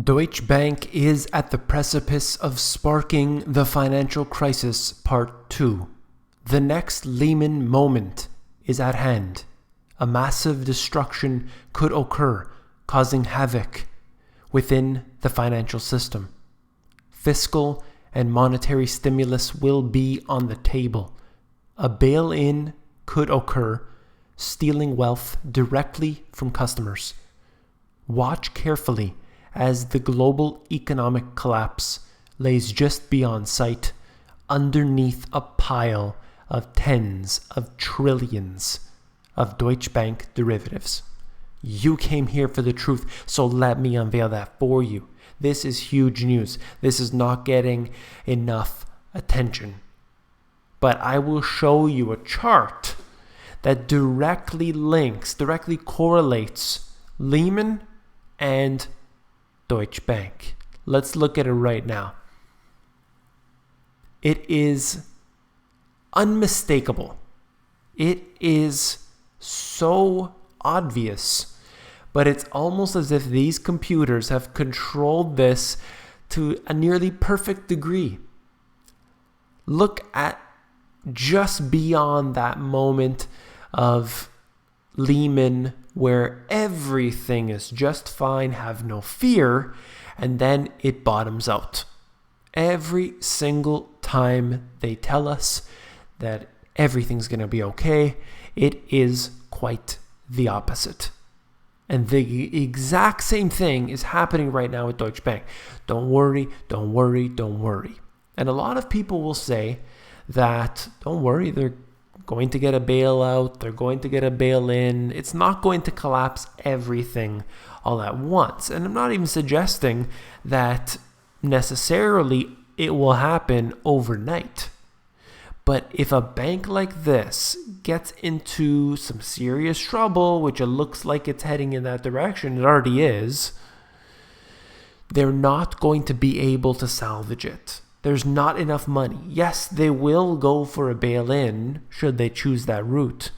Deutsche Bank is at the precipice of sparking the financial crisis part 2. The next Lehman moment is at hand. A massive destruction could occur, causing havoc within the financial system. Fiscal and monetary stimulus will be on the table. A bail-in could occur, stealing wealth directly from customers. Watch carefully as the global economic collapse lays just beyond sight, underneath a pile of tens of trillions of Deutsche Bank derivatives. You came here for the truth, so let me unveil that for you. This is huge news. This is not getting enough attention. But I will show you a chart that directly correlates Lehman and Deutsche Bank. Let's look at it right now. It is unmistakable. It is so obvious, but it's almost as if these computers have controlled this to a nearly perfect degree. Look at just beyond that moment of Lehman where everything is just fine, have no fear, and then it bottoms out. Every single time they tell us that everything's going to be okay, it is quite the opposite. And the exact same thing is happening right now with Deutsche Bank. Don't worry, don't worry, don't worry. And a lot of people will say that, don't worry, they're going to get a bailout, they're going to get a bail-in. It's not going to collapse everything all at once. And I'm not even suggesting that necessarily it will happen overnight. But if a bank like this gets into some serious trouble, which it looks like it's heading in that direction, it already is, they're not going to be able to salvage it. There's not enough money. Yes, they will go for a bail-in should they choose that route,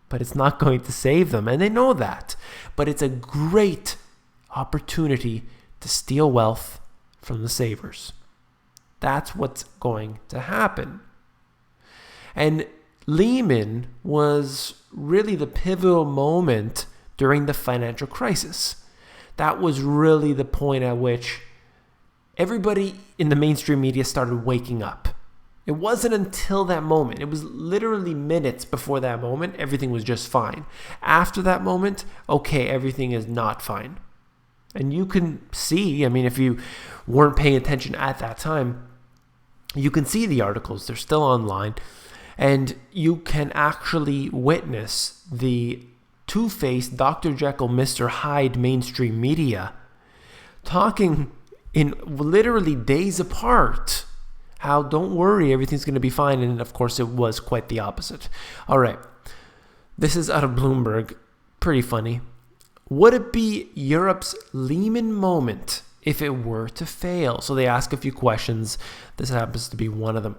but it's not going to save them, and they know that. But it's a great opportunity to steal wealth from the savers. That's what's going to happen. And Lehman was really the pivotal moment during the financial crisis. That was really the point at which everybody in the mainstream media started waking up. It wasn't until that moment. It was literally minutes before that moment, everything was just fine. After that moment, okay, everything is not fine. And you can see, if you weren't paying attention at that time, you can see the articles. They're still online. And you can actually witness the two-faced Dr. Jekyll, Mr. Hyde mainstream media talking in literally days apart how don't worry, everything's going to be fine. And of course, it was quite the opposite. All right. This is out of Bloomberg. Pretty funny. Would it be Europe's Lehman moment if it were to fail? So they ask a few questions. This happens to be one of them.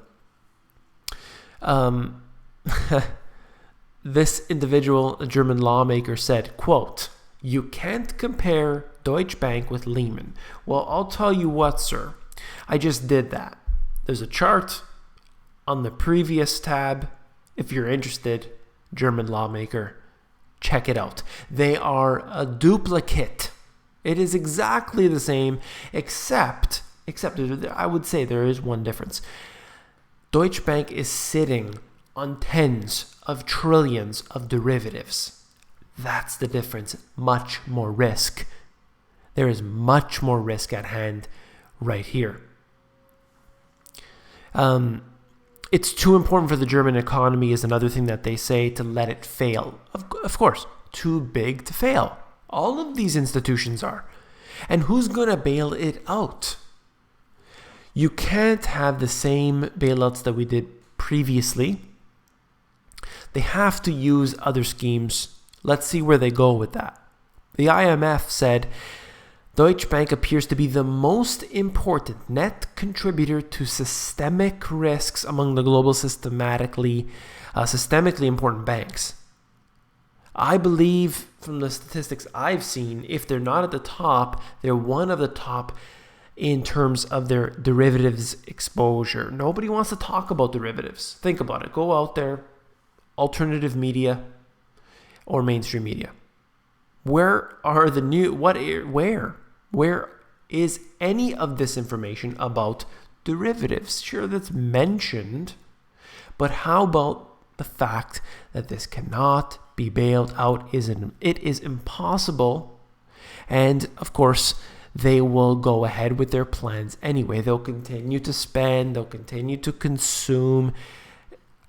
This individual, a German lawmaker, said, quote, "You can't compare Deutsche Bank with Lehman." Well, I'll tell you what, sir. I just did that. There's a chart on the previous tab. If you're interested, German lawmaker, check it out. They are a duplicate. It is exactly the same, except I would say there is one difference. Deutsche Bank is sitting on tens of trillions of derivatives. That's the difference. Much more risk. There is much more risk at hand right here. It's too important for the German economy is another thing that they say, to let it fail. Of course, too big to fail. All of these institutions are. And who's going to bail it out? You can't have the same bailouts that we did previously. They have to use other schemes. Let's see where they go with that. The IMF said Deutsche Bank appears to be the most important net contributor to systemic risks among the global systemically important banks. I believe from the statistics I've seen, if they're not at the top, they're one of the top in terms of their derivatives exposure. Nobody wants to talk about derivatives. Think about it. Go out there, alternative media or mainstream media. Where are the new, where is any of this information about derivatives? Sure, that's mentioned, but how about the fact that this cannot be bailed out? It is impossible. And of course, they will go ahead with their plans anyway. They'll continue to spend, they'll continue to consume,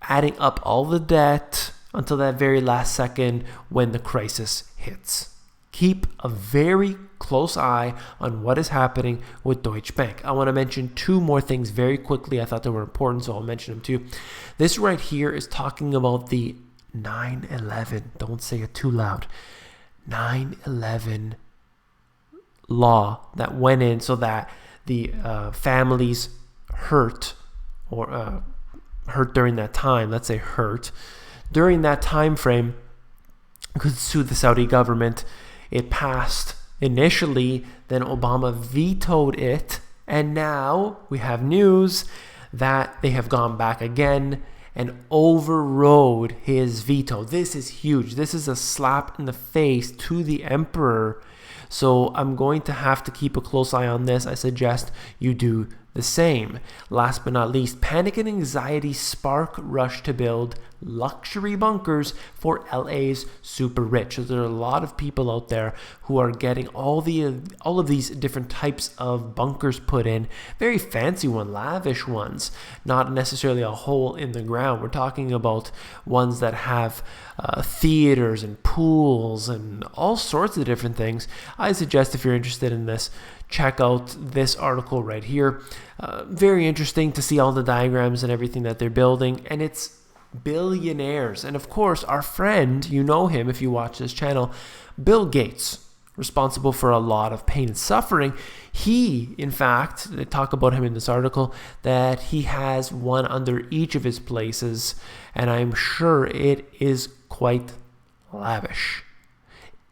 adding up all the debt until that very last second when the crisis hits. Keep a very close eye on what is happening with Deutsche Bank. I want to mention two more things very quickly. I thought they were important, so I'll mention them too. This right here is talking about the 9/11. Don't say it too loud. 9/11 law that went in so that the families hurt during that time, let's say hurt, during that time frame, could sue the Saudi government. It passed initially, then Obama vetoed it, and now we have news that they have gone back again and overrode his veto. This is huge. This is a slap in the face to the emperor. So I'm going to have to keep a close eye on this. I suggest you do the same. Last but not least, panic and anxiety spark rush to build luxury bunkers for LA's super rich. So there are a lot of people out there who are getting all of these different types of bunkers put in, very fancy ones, lavish ones, not necessarily a hole in the ground. We're talking about ones that have theaters and pools and all sorts of different things. I suggest if you're interested in this, check out this article right here. Very interesting to see all the diagrams and everything that they're building, and it's billionaires. And of course, our friend, you know him if you watch this channel, Bill Gates, responsible for a lot of pain and suffering. He, in fact, they talk about him in this article, that he has one under each of his places, and I'm sure it is quite lavish.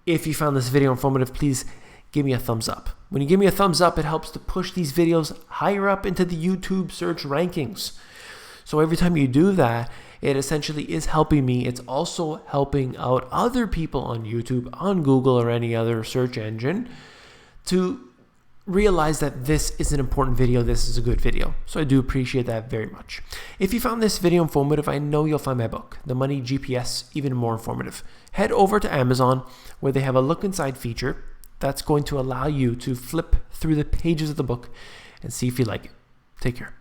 If you found this video informative, please give me a thumbs up. When you give me a thumbs up, it helps to push these videos higher up into the YouTube search rankings. So every time you do that, it essentially is helping me. It's also helping out other people on YouTube, on Google, or any other search engine to realize that this is an important video, this is a good video. So I do appreciate that very much. If you found this video informative, I know you'll find my book, The Money GPS, even more informative. Head over to Amazon, where they have a look inside feature that's going to allow you to flip through the pages of the book and see if you like it. Take care.